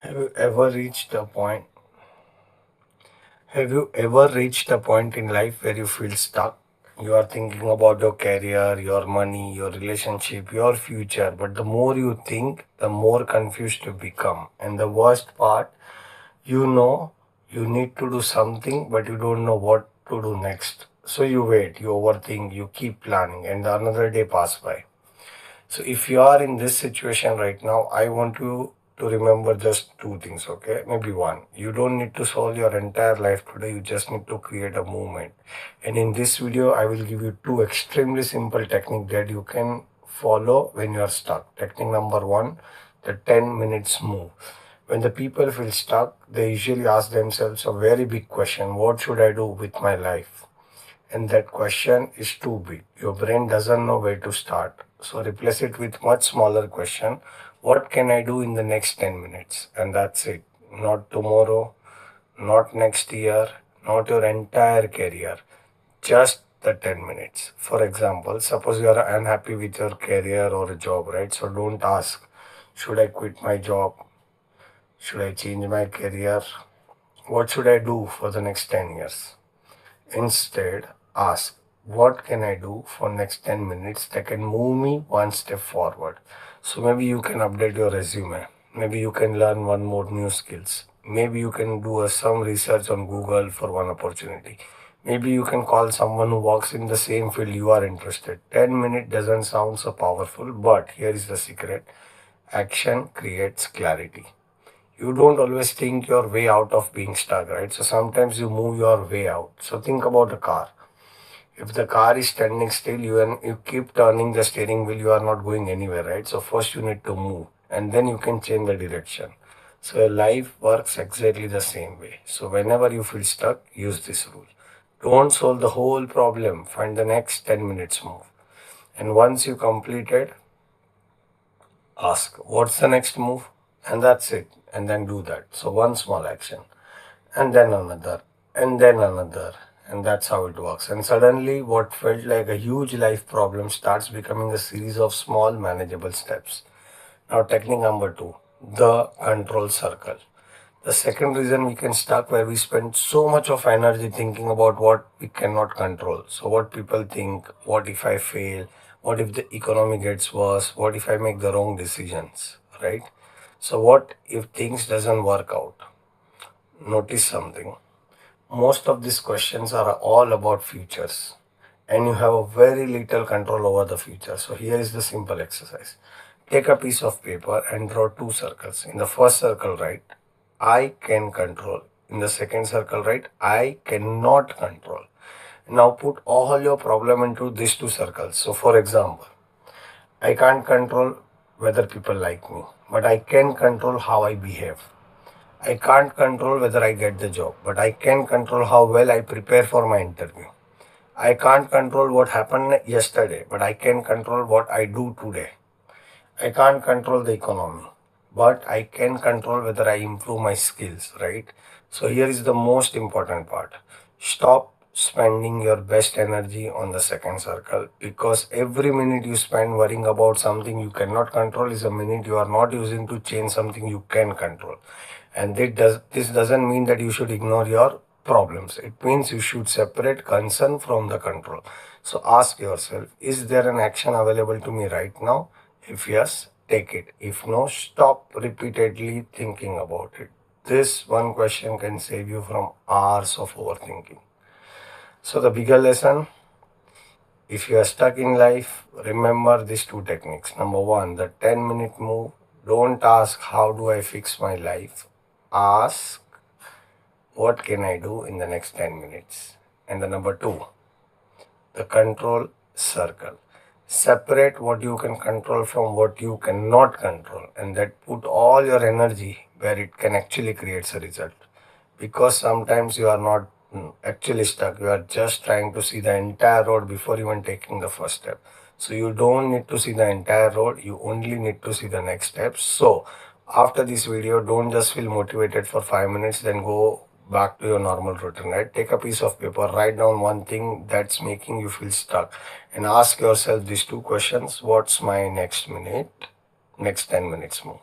Have you ever reached a point? Have you ever reached a point in life where you feel stuck? You are thinking about your career, your money, your relationship, your future, but the more you think, the more confused you become. And the worst part, you know you need to do something, but you don't know what to do next. So you wait, you overthink, you keep planning, and another day pass by. So if you are in this situation right now, I want you to remember just two things, okay? Maybe one. You don't need to solve your entire life today, you just need to create a movement. And in this video, I will give you two extremely simple techniques that you can follow when you are stuck. Technique number one, the 10 minutes move. When the people feel stuck, they usually ask themselves a very big question: what should I do with my life? And that question is too big. Your brain doesn't know where to start. So replace it with much smaller question. What can I do in the next 10 minutes? And that's it. Not tomorrow, not next year, not your entire career. Just the 10 minutes. For example, suppose you are unhappy with your career or job, right? So don't ask, should I quit my job? Should I change my career? What should I do for the next 10 years? Instead, ask, what can I do for next 10 minutes that can move me one step forward? So maybe you can update your resume. Maybe you can learn one more new skills. Maybe you can do some research on Google for one opportunity. Maybe you can call someone who works in the same field you are interested. 10 minutes doesn't sound so powerful, but here is the secret. Action creates clarity. You don't always think your way out of being stuck, right? So sometimes you move your way out. So think about a car. If the car is standing still, you keep turning the steering wheel, you are not going anywhere, right? So first you need to move and then you can change the direction. So your life works exactly the same way. So whenever you feel stuck, use this rule. Don't solve the whole problem. Find the next 10 minutes move. And once you complete it, ask, what's the next move? And that's it. And then do that. So one small action, and then another, and then another. And that's how it works. And suddenly, what felt like a huge life problem starts becoming a series of small, manageable steps. Now, technique number two, the control circle. The second reason we can stuck where we spend so much of energy thinking about what we cannot control. So what people think, what if I fail, what if the economy gets worse, what if I make the wrong decisions, right? So what if things doesn't work out? Notice something. Most of these questions are all about futures and you have a very little control over the future. So here is the simple exercise. Take a piece of paper and draw two circles. In the first circle, write, I can control. In the second circle, write, I cannot control. Now put all your problem into these two circles. So for example, I can't control whether people like me, but I can control how I behave. I can't control whether I get the job, but I can control how well I prepare for my interview. I can't control what happened yesterday, but I can control what I do today. I can't control the economy, but I can control whether I improve my skills, right? So here is the most important part. Stop spending your best energy on the second circle because every minute you spend worrying about something you cannot control is a minute you are not using to change something you can control. And this doesn't mean that you should ignore your problems. It means you should separate concern from the control. So ask yourself, is there an action available to me right now? If yes, take it. If no, stop repeatedly thinking about it. This one question can save you from hours of overthinking. So the bigger lesson, if you are stuck in life, remember these two techniques. Number one, the 10-minute move. Don't ask, how do I fix my life? Ask, what can I do in the next 10 minutes? And the number two, the control circle. Separate what you can control from what you cannot control, and that put all your energy where it can actually create a result. Because sometimes you are not actually stuck, you are just trying to see the entire road before even taking the first step. So you don't need to see the entire road, you only need to see the next step. So after this video, don't just feel motivated for 5 minutes, then go back to your normal routine, right? Take a piece of paper, write down one thing that's making you feel stuck, and ask yourself these two questions: what's my next 10 minutes move?